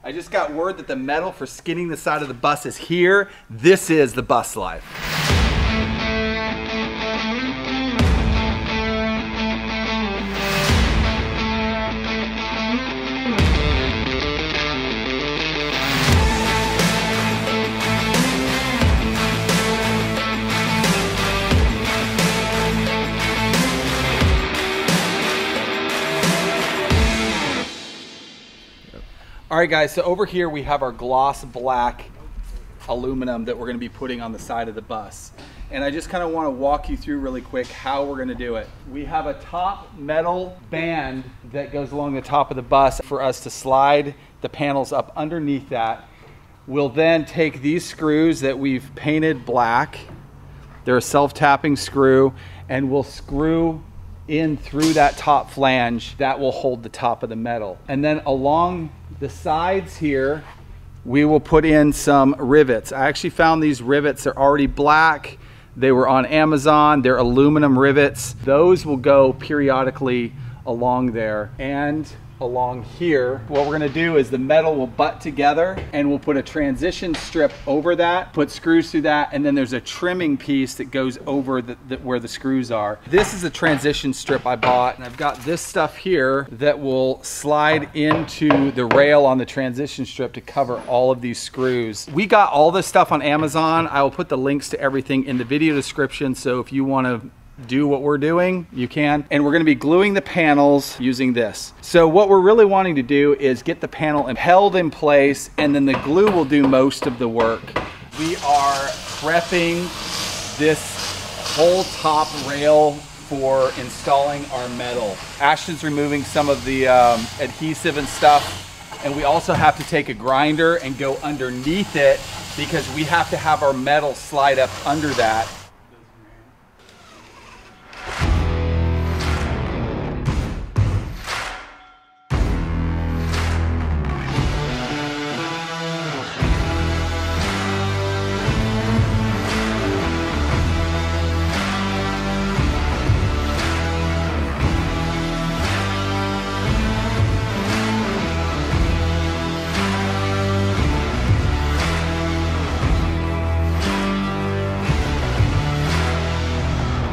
I just got word that the metal for skinning the side of the bus is here. This is the bus life. All right guys, so over here we have our gloss black aluminum that we're gonna be putting on the side of the bus. And I just kind of want to walk you through really quick how we're gonna do it. We have a top metal band that goes along the top of the bus for us to slide the panels up underneath that. We'll then take these screws that we've painted black. They're a self-tapping screw, and we'll screw in through that top flange that will hold the top of the metal. And then along the sides here, we will put in some rivets. I actually found these rivets, they're already black. They were on Amazon, they're aluminum rivets. Those will go periodically along there. And along here, what we're gonna do is the metal will butt together and we'll put a transition strip over that, put screws through that, and then there's a trimming piece that goes over where the screws are. This is a transition strip I bought, and I've got this stuff here that will slide into the rail on the transition strip to cover all of these screws. We got all this stuff on Amazon. I will put the links to everything in the video description, so if you wanna do what we're doing, you can. And we're gonna be gluing the panels using this. So what we're really wanting to do is get the panel held in place, and then the glue will do most of the work. We are prepping this whole top rail for installing our metal. Ashton's removing some of the adhesive and stuff, and we also have to take a grinder and go underneath it because we have to have our metal slide up under that.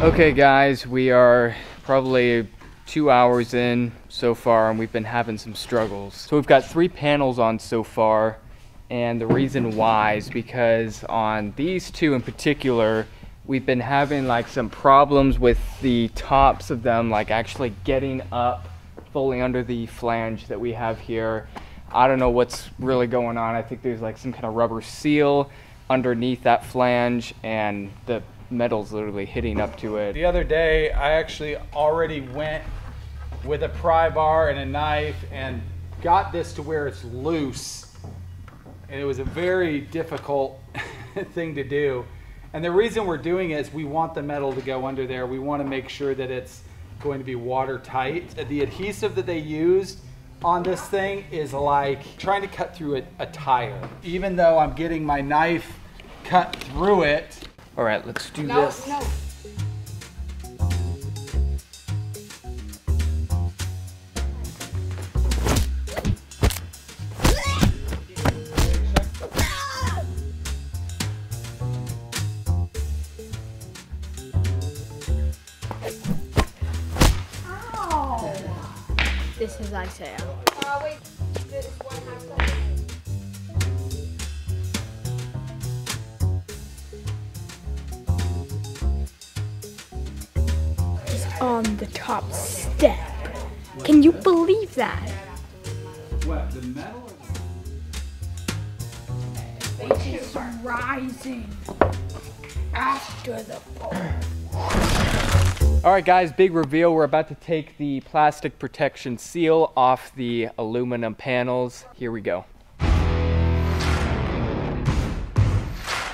Okay guys, we are probably 2 hours in so far, and we've been having some struggles. So we've got 3 panels on so far, and the reason why is because on these 2 in particular, we've been having like some problems with the tops of them, like actually getting up fully under the flange that we have here. I don't know what's really going on. I think there's like some kind of rubber seal underneath that flange, and the metal's literally hitting up to it. The other day, I actually already went with a pry bar and a knife and got this to where it's loose. And it was a very difficult thing to do. And the reason we're doing it is we want the metal to go under there. We want to make sure that it's going to be watertight. The adhesive that they used on this thing is like trying to cut through a tire. Even though I'm getting my knife cut through it. All right, let's do this. No. This is Isaiah. Wait, this one has to. On the top step. Can you believe that? What, the metal? It is rising after the fall. All right guys, big reveal. We're about to take the plastic protection seal off the aluminum panels. Here we go.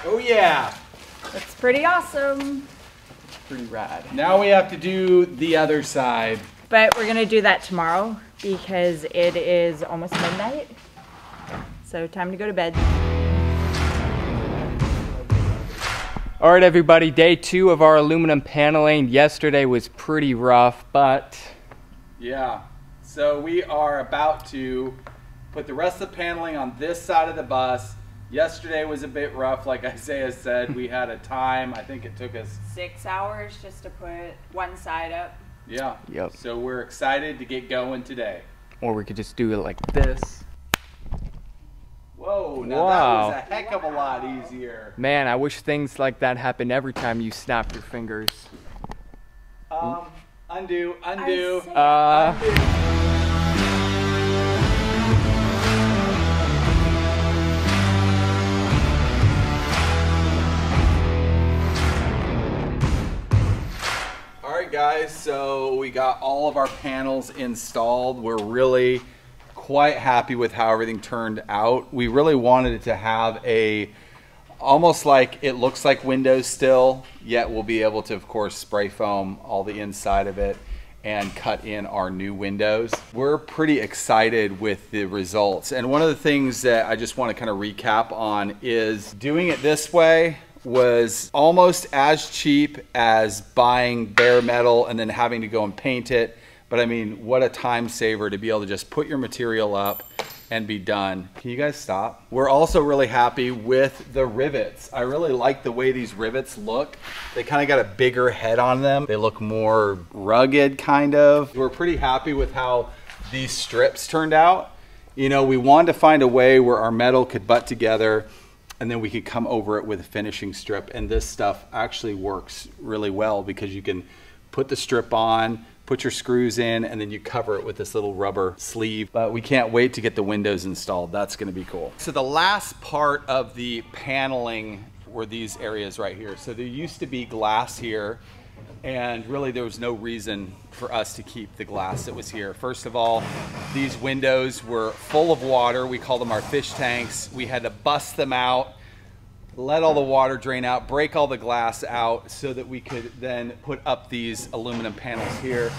Oh yeah! That's pretty awesome. Pretty rad. Now we have to do the other side. But we're gonna do that tomorrow because it is almost midnight. So time to go to bed. All right, everybody, day 2 of our aluminum paneling. Yesterday was pretty rough, but Yeah, so we are about to put the rest of the paneling on this side of the bus. Yesterday was a bit rough, like Isaiah said. We had a time, I think it took us 6 hours just to put one side up. Yeah. Yep. So we're excited to get going today. Or we could just do it like this. Whoa, now Wow. that was a heck of a lot easier. Man, I wish things like that happened every time you snap your fingers. Undo. Uh, Undo. Alright guys, so we got all of our panels installed. We're really quite happy with how everything turned out. We really wanted it to have almost like it looks like windows still, yet we'll be able to, of course, spray foam all the inside of it and cut in our new windows. We're pretty excited with the results. And one of the things that I just want to kind of recap on is doing it this way was almost as cheap as buying bare metal and then having to go and paint it. But I mean, what a time saver to be able to just put your material up and be done. Can you guys stop? We're also really happy with the rivets. I really like the way these rivets look. They kind of got a bigger head on them. They look more rugged, kind of. We're pretty happy with how these strips turned out. You know, we wanted to find a way where our metal could butt together and then we could come over it with a finishing strip. And this stuff actually works really well because you can put the strip on, put your screws in, and then you cover it with this little rubber sleeve. But we can't wait to get the windows installed. That's gonna be cool. So the last part of the paneling were these areas right here. So there used to be glass here, and really there was no reason for us to keep the glass that was here. First of all, these windows were full of water. We call them our fish tanks. We had to bust them out, let all the water drain out, break all the glass out so that we could then put up these aluminum panels here.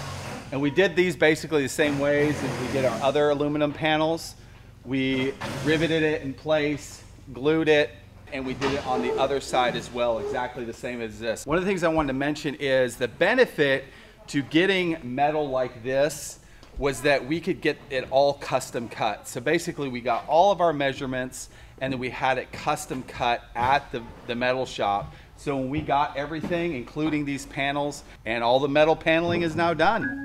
And we did these basically the same ways as we did our other aluminum panels. We riveted it in place, glued it, and we did it on the other side as well, exactly the same as this. One of the things I wanted to mention is the benefit to getting metal like this was that we could get it all custom cut. So basically we got all of our measurements and then we had it custom cut at the metal shop. So when we got everything, including these panels, and all the metal paneling is now done.